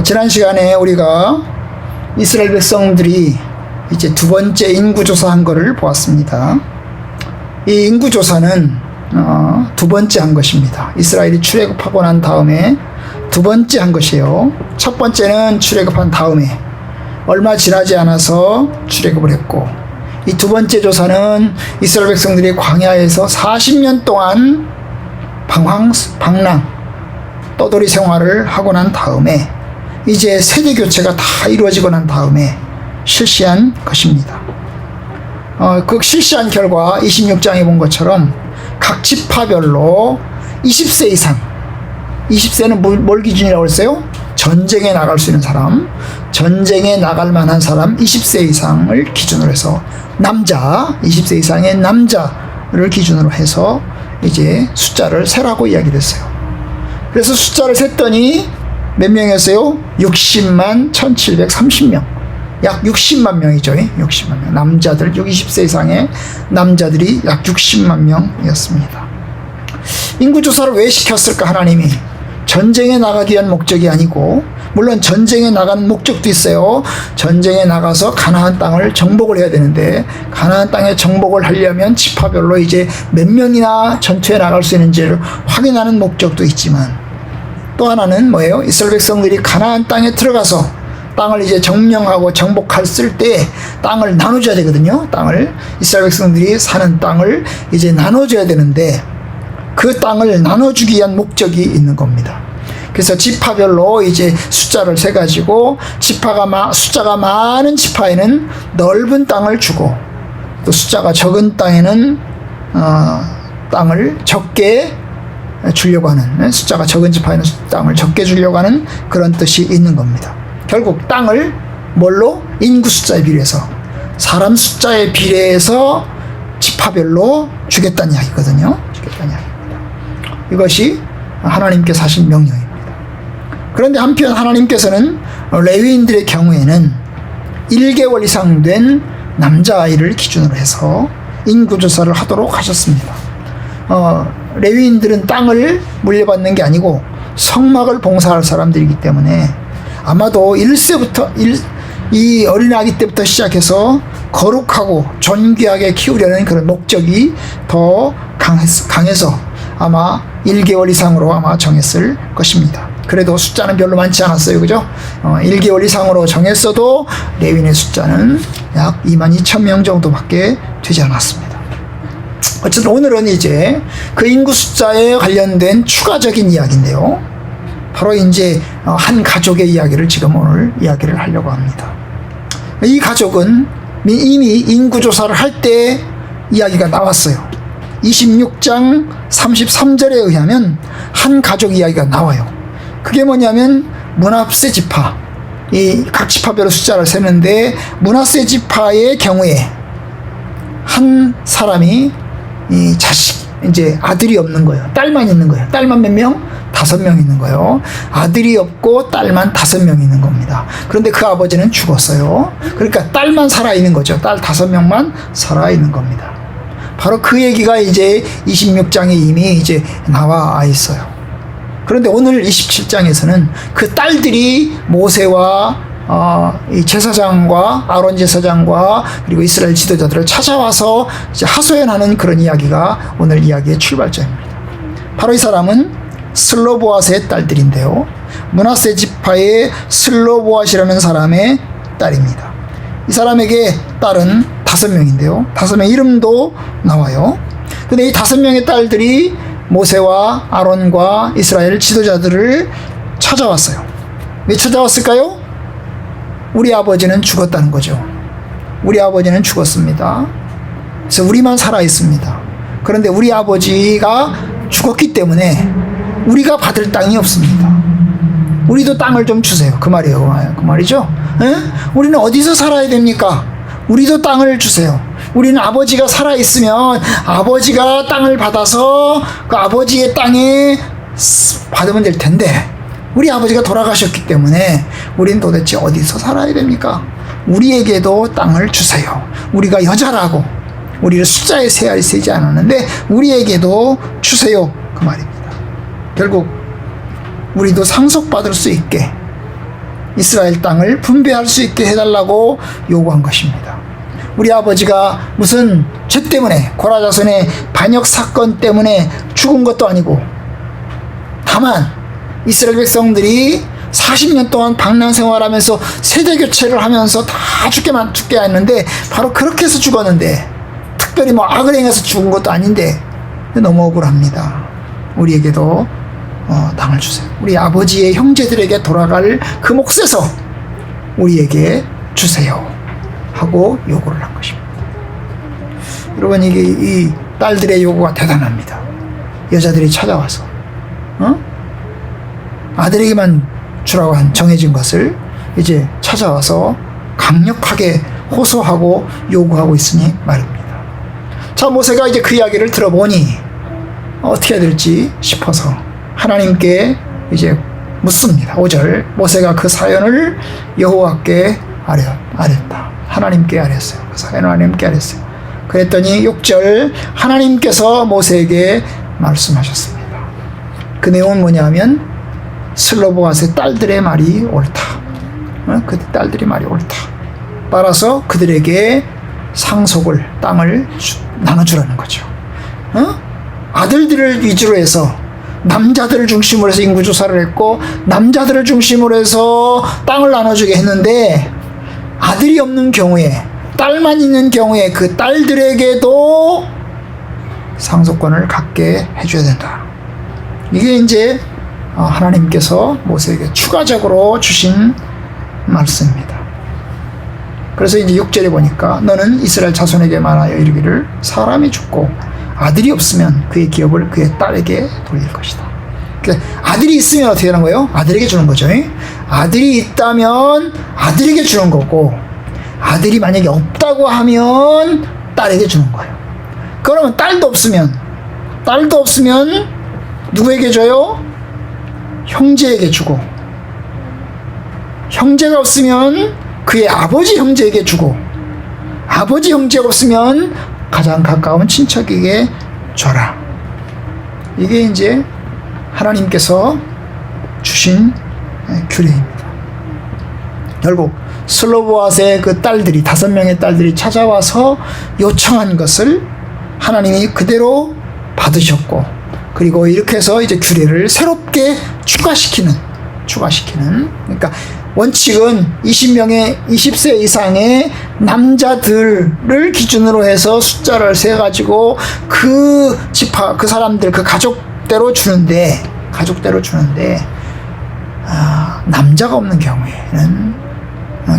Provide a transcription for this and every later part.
지난 시간에 우리가 이스라엘 백성들이 이제 두 번째 인구조사한 거를 보았습니다. 이 인구조사는 두 번째 한 것입니다. 이스라엘이 출애굽하고 난 다음에 두 번째 한 것이에요. 첫 번째는 출애굽한 다음에 얼마 지나지 않아서 출애굽을 했고, 이 두 번째 조사는 이스라엘 백성들이 광야에서 40년 동안 방랑 떠돌이 생활을 하고 난 다음에 이제 세대 교체가 다 이루어지고 난 다음에 실시한 것입니다. 그 실시한 결과 26장에 본 것처럼 각 지파별로 20세 이상, 20세는 뭘 기준이라고 했어요? 전쟁에 나갈 수 있는 사람, 전쟁에 나갈 만한 사람 20세 이상을 기준으로 해서 남자, 20세 이상의 남자를 기준으로 해서 이제 숫자를 세라고 이야기를 했어요. 그래서 숫자를 셌더니 몇 명이었어요? 60만 1730명. 약 60만 명이죠. 60만 명. 남자들, 20세 이상의 남자들이 약 60만 명이었습니다. 인구조사를 왜 시켰을까, 하나님이? 전쟁에 나가기 위한 목적이 아니고, 물론 전쟁에 나가는 목적도 있어요. 전쟁에 나가서 가나안 땅을 정복을 해야 되는데, 가나안 땅에 정복을 하려면 지파별로 이제 몇 명이나 전투에 나갈 수 있는지를 확인하는 목적도 있지만, 또 하나는 뭐예요? 이스라엘 백성들이 가나안 땅에 들어가서 땅을 이제 점령하고 정복했을 때 땅을 나눠줘야 되거든요. 땅을, 이스라엘 백성들이 사는 땅을 이제 나눠줘야 되는데 그 땅을 나눠주기 위한 목적이 있는 겁니다. 그래서 지파별로 이제 숫자를 세가지고 숫자가 많은 지파에는 넓은 땅을 주고, 또 숫자가 적은 땅에는 땅을 적게 주려고 하는, 숫자가 적은 지파에는 땅을 적게 주려고 하는 그런 뜻이 있는 겁니다. 결국 땅을 뭘로? 인구 숫자에 비례해서, 사람 숫자에 비례해서 지파별로 주겠다는 이야기거든요. 주겠다는 이야기입니다. 이것이 하나님께서 하신 명령입니다. 그런데 한편 하나님께서는 레위인들의 경우에는 1개월 이상 된 남자아이를 기준으로 해서 인구조사를 하도록 하셨습니다. 레위인들은 땅을 물려받는 게 아니고 성막을 봉사할 사람들이기 때문에 아마도 1세부터 이 어린아기 때부터 시작해서 거룩하고 존귀하게 키우려는 그런 목적이 더 강해서 아마 1개월 이상으로 아마 정했을 것입니다. 그래도 숫자는 별로 많지 않았어요. 그죠? 1개월 이상으로 정했어도 레위인의 숫자는 약 22,000명 정도밖에 되지 않았습니다. 어쨌든 오늘은 이제 그 인구 숫자에 관련된 추가적인 이야기인데요. 바로 이제 한 가족의 이야기를 지금 오늘 이야기를 하려고 합니다. 이 가족은 이미 인구조사를 할 때 이야기가 나왔어요. 26장 33절에 의하면 한 가족 이야기가 나와요. 그게 뭐냐면 므낫세 지파, 이 각 지파별로 숫자를 세는데 므낫세 지파의 경우에 한 사람이 이 이제 아들이 없는 거예요. 딸만 있는 거예요. 딸만 몇 명? 5명 있는 거예요. 아들이 없고 딸만 5명 있는 겁니다. 그런데 그 아버지는 죽었어요. 그러니까 딸만 살아있는 거죠. 딸 5명만 살아있는 겁니다. 바로 그 얘기가 이제 26장에 이미 이제 나와 있어요. 그런데 오늘 27장에서는 그 딸들이 모세와 이 제사장과 아론 제사장과 그리고 이스라엘 지도자들을 찾아와서 이제 하소연하는 그런 이야기가 오늘 이야기의 출발점입니다. 바로 이 사람은 슬로보앗의 딸들인데요. 므낫세 지파의 슬로보앗이라는 사람의 딸입니다. 이 사람에게 딸은 5명인데요. 5명 이름도 나와요. 근데 이 5명의 딸들이 모세와 아론과 이스라엘 지도자들을 찾아왔어요. 왜 찾아왔을까요? 우리 아버지는 죽었다는 거죠. 우리 아버지는 죽었습니다. 그래서 우리만 살아 있습니다. 그런데 우리 아버지가 죽었기 때문에 우리가 받을 땅이 없습니다. 우리도 땅을 좀 주세요. 그 말이에요. 그 말이죠. 에? 우리는 어디서 살아야 됩니까? 우리도 땅을 주세요. 우리는 아버지가 살아있으면 아버지가 땅을 받아서 그 아버지의 땅에 받으면 될 텐데, 우리 아버지가 돌아가셨기 때문에 우리는 도대체 어디서 살아야 됩니까? 우리에게도 땅을 주세요. 우리가 여자라고 우리를 숫자에 세지 않았는데 우리에게도 주세요. 그 말입니다. 결국 우리도 상속받을 수 있게 이스라엘 땅을 분배할 수 있게 해달라고 요구한 것입니다. 우리 아버지가 무슨 죄 때문에, 고라 자손의 반역 사건 때문에 죽은 것도 아니고, 다만 이스라엘 백성들이 40년 동안 방랑 생활하면서 세대 교체를 하면서 다 죽게 했는데, 바로 그렇게 해서 죽었는데, 특별히 뭐 악을 행해서 죽은 것도 아닌데 너무 억울합니다. 우리에게도 땅을 주세요. 우리 아버지의 형제들에게 돌아갈 그 몫에서 우리에게 주세요 하고 요구를 한 것입니다. 여러분, 이게 이 딸들의 요구가 대단합니다. 여자들이 찾아와서 아들에게만 주라고 한 정해진 것을 이제 찾아와서 강력하게 호소하고 요구하고 있으니 말입니다. 자, 모세가 이제 그 이야기를 들어보니 어떻게 해야 될지 싶어서 하나님께 이제 묻습니다. 5절, 모세가 그 사연을 여호와께 아랬다. 하나님께 아랬어요. 그 사연을 하나님께 아랬어요. 그랬더니 6절, 하나님께서 모세에게 말씀하셨습니다. 그 내용은 뭐냐면 슬로보앗의 딸들의 말이 옳다. 그 딸들의 말이 옳다. 따라서 그들에게 상속을, 땅을 나눠주라는 거죠. 아들들을 위주로 해서 남자들을 중심으로 해서 인구조사를 했고, 남자들을 중심으로 해서 땅을 나눠주게 했는데, 아들이 없는 경우에, 딸만 있는 경우에 그 딸들에게도 상속권을 갖게 해줘야 된다. 이게 이제 하나님께서 모세에게 추가적으로 주신 말씀입니다. 그래서 이제 6절에 보니까 너는 이스라엘 자손에게 말하여 이르기를 사람이 죽고 아들이 없으면 그의 기업을 그의 딸에게 돌릴 것이다. 그러니까 아들이 있으면 어떻게 하는 거예요? 아들에게 주는 거죠. 아들이 있다면 아들에게 주는 거고, 아들이 만약에 없다고 하면 딸에게 주는 거예요. 그러면 딸도 없으면 누구에게 줘요? 형제에게 주고, 형제가 없으면 그의 아버지 형제에게 주고, 아버지 형제가 없으면 가장 가까운 친척에게 줘라. 이게 이제 하나님께서 주신 규례입니다. 결국 슬로보앗의 그 딸들이, 5명의 딸들이 찾아와서 요청한 것을 하나님이 그대로 받으셨고, 그리고 이렇게 해서 이제 규례를 새롭게 추가시키는, 그러니까 원칙은 20세 이상의 남자들을 기준으로 해서 숫자를 세가지고 그 사람들, 그 가족대로 주는데, 남자가 없는 경우에는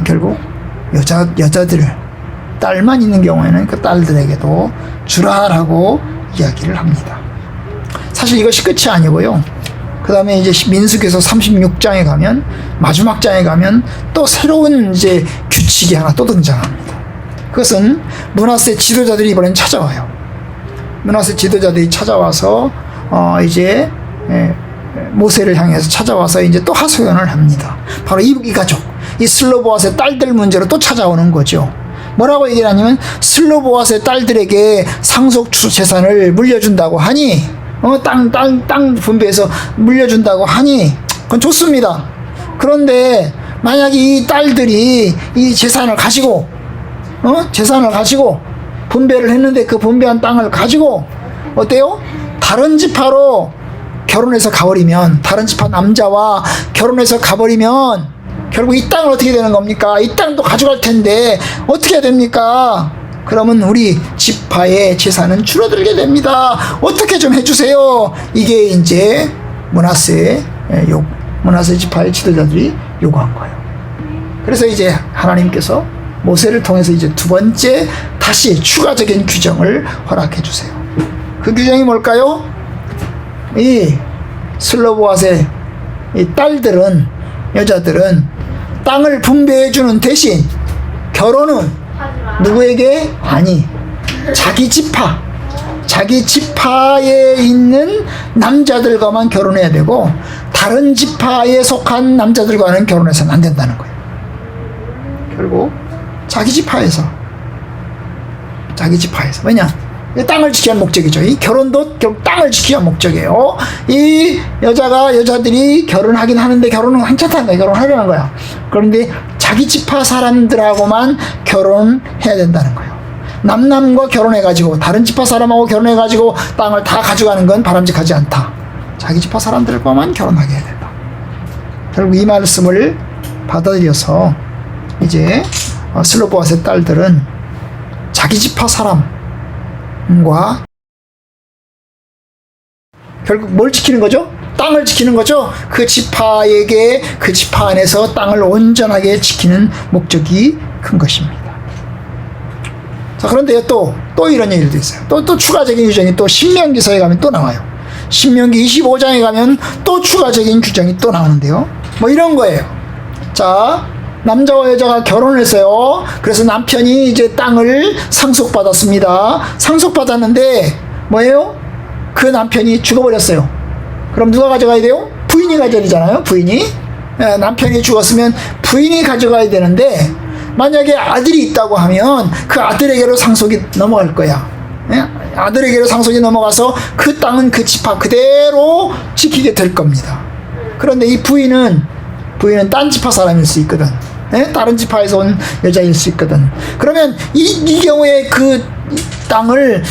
결국 여자들, 딸만 있는 경우에는 그 딸들에게도 주라라고 이야기를 합니다. 사실 이것이 끝이 아니고요. 그 다음에 이제 민수기서 36장에 가면, 마지막 장에 가면 또 새로운 이제 규칙이 하나 또 등장합니다. 그것은 므낫세 지도자들이 이번엔 찾아와요. 므낫세 지도자들이 찾아와서 이제 모세를 향해서 찾아와서 이제 또 하소연을 합니다. 바로 이 가족, 이 슬로보앗의 딸들 문제로 또 찾아오는 거죠. 뭐라고 얘기를 하냐면, 슬로보앗의 딸들에게 상속 재산을 물려준다고 하니, 땅 분배해서 물려준다고 하니, 그건 좋습니다. 그런데 만약에 이 딸들이 이 재산을 가지고 분배를 했는데, 그 분배한 땅을 가지고 어때요? 다른 지파로 결혼해서 가버리면, 다른 지파 남자와 결혼해서 가버리면 결국 이 땅은 어떻게 되는 겁니까? 이 땅도 가져갈 텐데 어떻게 해야 됩니까? 그러면 우리 지파의 재산은 줄어들게 됩니다. 어떻게 좀 해주세요. 이게 이제 므낫세 지파의 지도자들이 요구한 거예요. 그래서 이제 하나님께서 모세를 통해서 이제 두 번째 다시 추가적인 규정을 허락해 주세요. 그 규정이 뭘까요? 이 슬로보앗의 이 딸들은, 여자들은 땅을 분배해 주는 대신 결혼은 누구에게? 아니, 자기 지파에 있는 남자들과만 결혼해야 되고, 다른 지파에 속한 남자들과는 결혼해서는 안 된다는 거예요. 결국 자기 지파에서. 왜냐? 땅을 지키는 목적이죠. 이 결혼도 결국 땅을 지키는 목적이에요. 이 여자들이 결혼하긴 하는데 결혼은 괜찮다는 거야. 결혼하려는 거야. 그런데 자기 지파 사람들하고만 결혼해야 된다는 거예요. 남남과 결혼해가지고 다른 지파 사람하고 결혼해가지고 땅을 다 가져가는 건 바람직하지 않다. 자기 지파 사람들과만 결혼하게 해야 된다. 결국 이 말씀을 받아들여서 이제 슬로보아스의 딸들은 자기 지파 사람과 결국 뭘 지키는 거죠? 땅을 지키는 거죠. 그 지파에게 그 지파 안에서 땅을 온전하게 지키는 목적이 큰 것입니다. 자, 그런데 또 이런 얘기도 있어요. 또 추가적인 규정이 또 신명기서에 가면 또 나와요. 신명기 25장에 가면 또 추가적인 규정이 또 나오는데요. 뭐 이런 거예요. 자, 남자와 여자가 결혼을 했어요. 그래서 남편이 이제 땅을 상속받았습니다. 상속받았는데 뭐예요? 그 남편이 죽어버렸어요. 그럼 누가 가져가야 돼요? 부인이 가져야 되잖아요. 부인이. 남편이 죽었으면 부인이 가져가야 되는데 만약에 아들이 있다고 하면 그 아들에게로 상속이 넘어갈 거야. 아들에게로 상속이 넘어가서 그 땅은 그 지파 그대로 지키게 될 겁니다. 그런데 이 부인은 딴 지파 사람일 수 있거든. 다른 지파에서 온 여자일 수 있거든. 그러면 이 경우에 그 땅을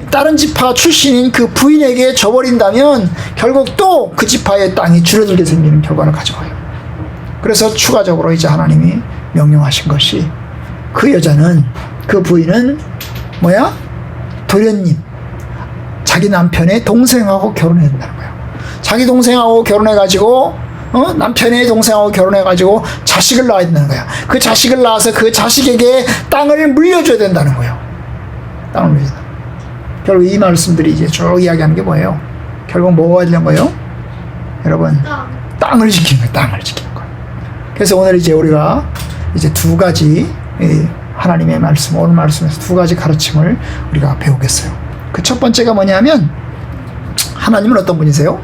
다른 지파 출신인 그 부인에게 줘버린다면 결국 또 그 지파의 땅이 줄어들게 생기는 결과를 가져와요. 그래서 추가적으로 이제 하나님이 명령하신 것이 그 여자는, 그 부인은 뭐야? 도련님, 자기 남편의 동생하고 결혼해야 된다는 거예요. 자기 동생하고 결혼해가지고 남편의 동생하고 결혼해가지고 자식을 낳아야 된다는 거야. 그 자식을 낳아서 그 자식에게 땅을 물려줘야 된다는 거예요. 땅을 물려준다. 결국 이 말씀들이 이제 쭉 이야기하는 게 뭐예요? 결국 뭐가 되는 거예요? 여러분, 땅을 지키는 거예요. 땅을 지키는 거예요. 그래서 오늘 이제 우리가 이제 두 가지 하나님의 말씀, 오늘 말씀에서 두 가지 가르침을 우리가 배우겠어요. 그 첫 번째가 뭐냐면, 하나님은 어떤 분이세요?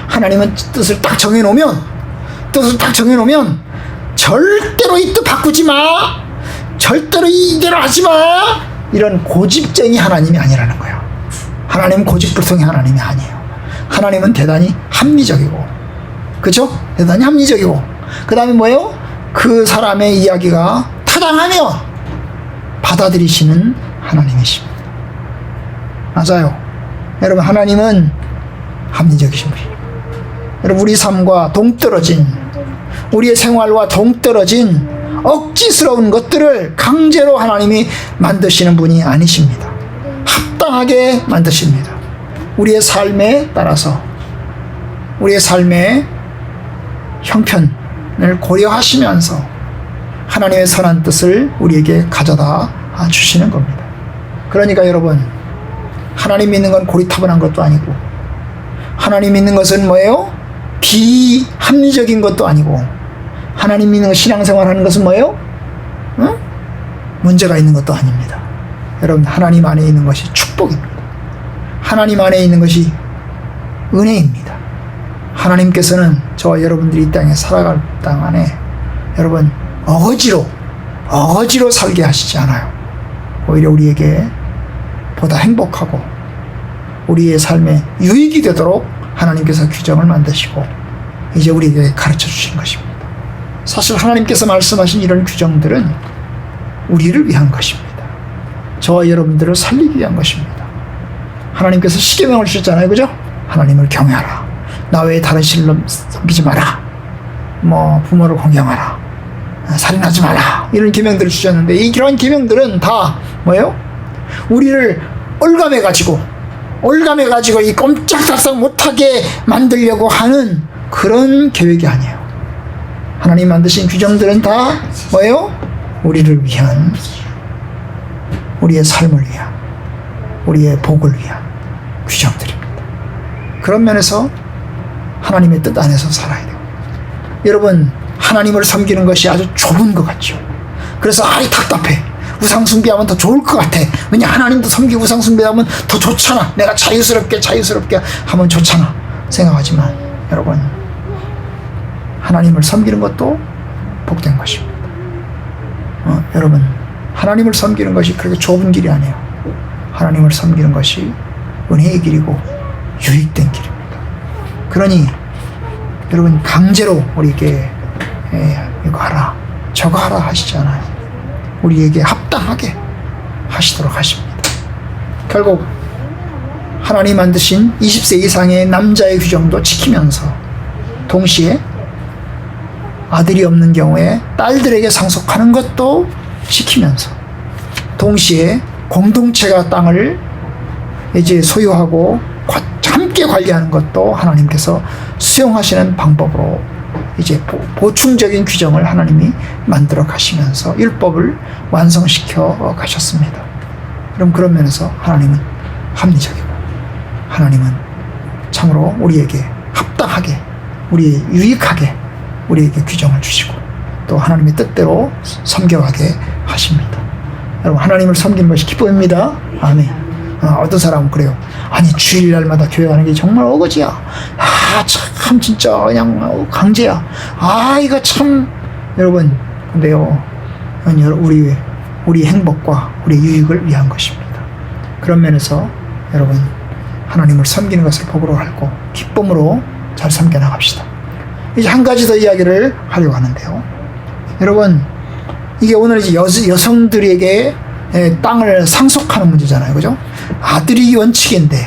하나님은 뜻을 딱 정해놓으면 절대로 이 뜻 바꾸지 마, 절대로 이대로 하지 마, 이런 고집쟁이 하나님이 아니라는 거예요. 하나님은 고집불통의 하나님이 아니에요. 하나님은 대단히 합리적이고, 그죠? 대단히 합리적이고, 그 다음에 뭐예요? 그 사람의 이야기가 타당하면 받아들이시는 하나님이십니다. 맞아요. 여러분, 하나님은 합리적이신 분이에요. 여러분, 우리 삶과 동떨어진, 우리의 생활과 동떨어진 억지스러운 것들을 강제로 하나님이 만드시는 분이 아니십니다. 합당하게 만드십니다. 우리의 삶에 따라서, 우리의 삶의 형편을 고려하시면서 하나님의 선한 뜻을 우리에게 가져다 주시는 겁니다. 그러니까 여러분, 하나님 믿는 건 고리타분한 것도 아니고, 하나님 믿는 것은 뭐예요? 비합리적인 것도 아니고, 하나님 믿는 신앙생활 하는 것은 뭐예요? 문제가 있는 것도 아닙니다. 여러분, 하나님 안에 있는 것이 축복입니다. 하나님 안에 있는 것이 은혜입니다. 하나님께서는 저와 여러분들이 이 땅에 살아갈 땅 안에 여러분 어거지로 살게 하시지 않아요. 오히려 우리에게 보다 행복하고 우리의 삶에 유익이 되도록 하나님께서 규정을 만드시고 이제 우리에게 가르쳐 주신 것입니다. 사실 하나님께서 말씀하신 이런 규정들은 우리를 위한 것입니다. 저와 여러분들을 살리기 위한 것입니다. 하나님께서 십계명을 주셨잖아요, 그죠? 하나님을 경외하라, 나 외에 다른 신을 섬기지 마라, 뭐 부모를 공경하라, 살인하지 마라, 이런 계명들을 주셨는데 이런 계명들은 다 뭐예요? 우리를 올감해가지고 이 꼼짝달싹 못하게 만들려고 하는 그런 계획이 아니에요. 하나님 만드신 규정들은 다 뭐예요? 우리를 위한, 우리의 삶을 위한, 우리의 복을 위한 규정들입니다. 그런 면에서 하나님의 뜻 안에서 살아야 돼요. 여러분, 하나님을 섬기는 것이 아주 좁은 것 같죠. 그래서 아이 답답해. 우상숭배하면 더 좋을 것 같아. 왜냐, 하나님도 섬기고 우상숭배하면 더 좋잖아. 내가 자유스럽게 하면 좋잖아 생각하지만 여러분, 하나님을 섬기는 것도 복된 것입니다. 여러분, 하나님을 섬기는 것이 그렇게 좁은 길이 아니에요. 하나님을 섬기는 것이 은혜의 길이고 유익된 길입니다. 그러니 여러분 강제로 우리에게 이거 하라 저거 하라 하시잖아요. 우리에게 합당하게 하시도록 하십니다. 결국 하나님 만드신 20세 이상의 남자의 규정도 지키면서 동시에 아들이 없는 경우에 딸들에게 상속하는 것도 지키면서 동시에 공동체가 땅을 이제 소유하고 함께 관리하는 것도 하나님께서 수용하시는 방법으로 이제 보충적인 규정을 하나님이 만들어 가시면서 율법을 완성시켜 가셨습니다. 그럼 그런 면에서 하나님은 합리적이고 하나님은 참으로 우리에게 합당하게 우리의 유익하게 우리에게 규정을 주시고 또 하나님의 뜻대로 섬겨가게 하십니다. 여러분 하나님을 섬기는 것이 기쁨입니다. 아멘. 어떤 사람은 그래요. 아니 주일날마다 교회 가는 게 정말 어거지야. 참 진짜 그냥 강제야. 이거 참 여러분 근데요 우리 행복과 우리 유익을 위한 것입니다. 그런 면에서 여러분 하나님을 섬기는 것을 복으로 알고 기쁨으로 잘 섬겨 나갑시다. 이제 한 가지 더 이야기를 하려고 하는데요. 여러분 이게 오늘 이제 여성들에게 땅을 상속하는 문제잖아요. 그죠? 아들이 원칙인데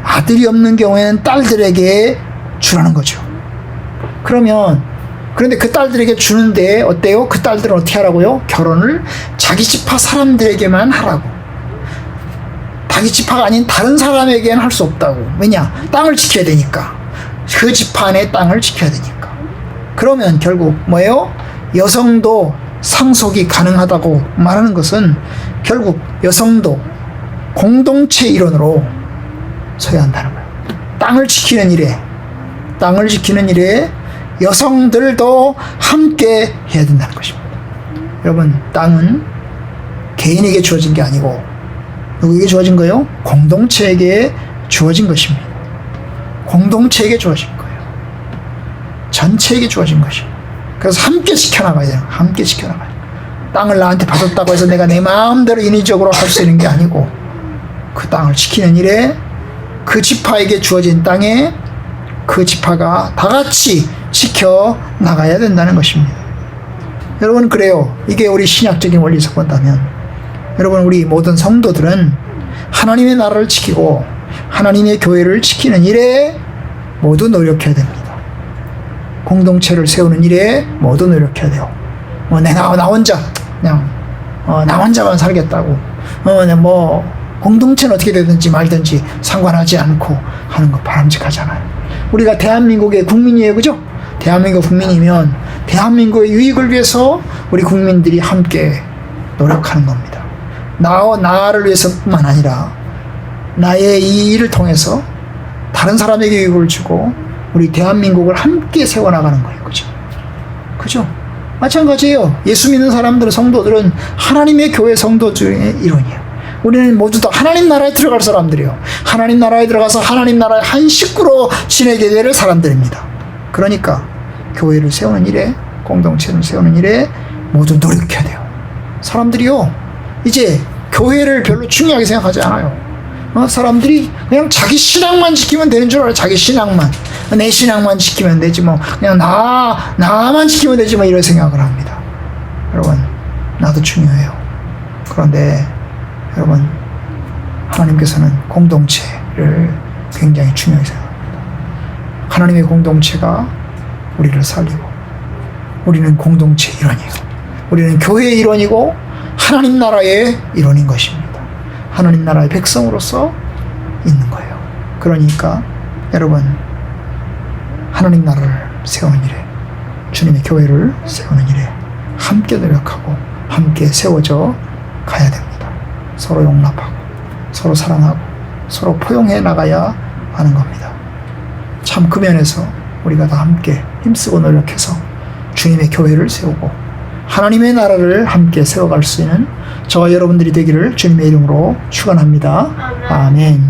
아들이 없는 경우에는 딸들에게 주라는 거죠. 그런데 그 딸들에게 주는데 어때요? 그 딸들은 어떻게 하라고요? 결혼을 자기 지파 사람들에게만 하라고. 자기 지파가 아닌 다른 사람에게는 할 수 없다고. 왜냐? 땅을 지켜야 되니까. 그 지파 안에 땅을 지켜야 되니까. 그러면 결국 뭐예요? 여성도 상속이 가능하다고 말하는 것은 결국 여성도 공동체 일원으로 서야 한다는 거예요. 땅을 지키는 일에 여성들도 함께 해야 된다는 것입니다. 여러분 땅은 개인에게 주어진 게 아니고 누구에게 주어진 거예요? 공동체에게 주어진 것입니다. 공동체에게 주어진 거예요. 전체에게 주어진 것이에요. 그래서 함께 지켜나가야 돼요. 함께 지켜나가야 돼요. 땅을 나한테 받았다고 해서 내가 내 마음대로 인위적으로 할 수 있는 게 아니고 그 땅을 지키는 일에 그 지파에게 주어진 땅에 그 지파가 다 같이 지켜나가야 된다는 것입니다. 여러분 그래요. 이게 우리 신약적인 원리에서 본다면 여러분 우리 모든 성도들은 하나님의 나라를 지키고 하나님의 교회를 지키는 일에 모두 노력해야 됩니다. 공동체를 세우는 일에 모두 노력해야 돼요. 내가 나 혼자 그냥 나 혼자만 살겠다고 공동체는 어떻게 되든지 말든지 상관하지 않고 하는 거 바람직하잖아요. 우리가 대한민국의 국민이에요. 그죠? 대한민국 국민이면 대한민국의 유익을 위해서 우리 국민들이 함께 노력하는 겁니다. 나를 위해서뿐만 아니라 나의 이 일을 통해서 다른 사람에게 유익을 주고 우리 대한민국을 함께 세워나가는 거예요. 그죠? 그죠? 마찬가지예요. 예수 믿는 사람들은 성도들은 하나님의 교회 성도 중의 일원이에요. 우리는 모두 다 하나님 나라에 들어갈 사람들이에요. 하나님 나라에 들어가서 하나님 나라의 한 식구로 지내게 될 사람들입니다. 그러니까 교회를 세우는 일에 공동체를 세우는 일에 모두 노력해야 돼요. 사람들이요 이제 교회를 별로 중요하게 생각하지 않아요. 사람들이 그냥 자기 신앙만 지키면 되는 줄 알아요. 자기 신앙만. 내 신앙만 지키면 되지 그냥 나만 지키면 되지 이런 생각을 합니다. 여러분 나도 중요해요. 그런데 여러분 하나님께서는 공동체를 굉장히 중요하게 생각합니다. 하나님의 공동체가 우리를 살리고 우리는 공동체 일원이에요. 우리는 교회의 일원이고 하나님 나라의 일원인 것입니다. 하나님 나라의 백성으로서 있는 거예요. 그러니까 여러분 하나님 나라를 세우는 일에 주님의 교회를 세우는 일에 함께 노력하고 함께 세워져 가야 됩니다. 서로 용납하고 서로 사랑하고 서로 포용해 나가야 하는 겁니다. 참 그 면에서 우리가 다 함께 힘쓰고 노력해서 주님의 교회를 세우고 하나님의 나라를 함께 세워갈 수 있는 저와 여러분들이 되기를 주님의 이름으로 축원합니다. 아멘.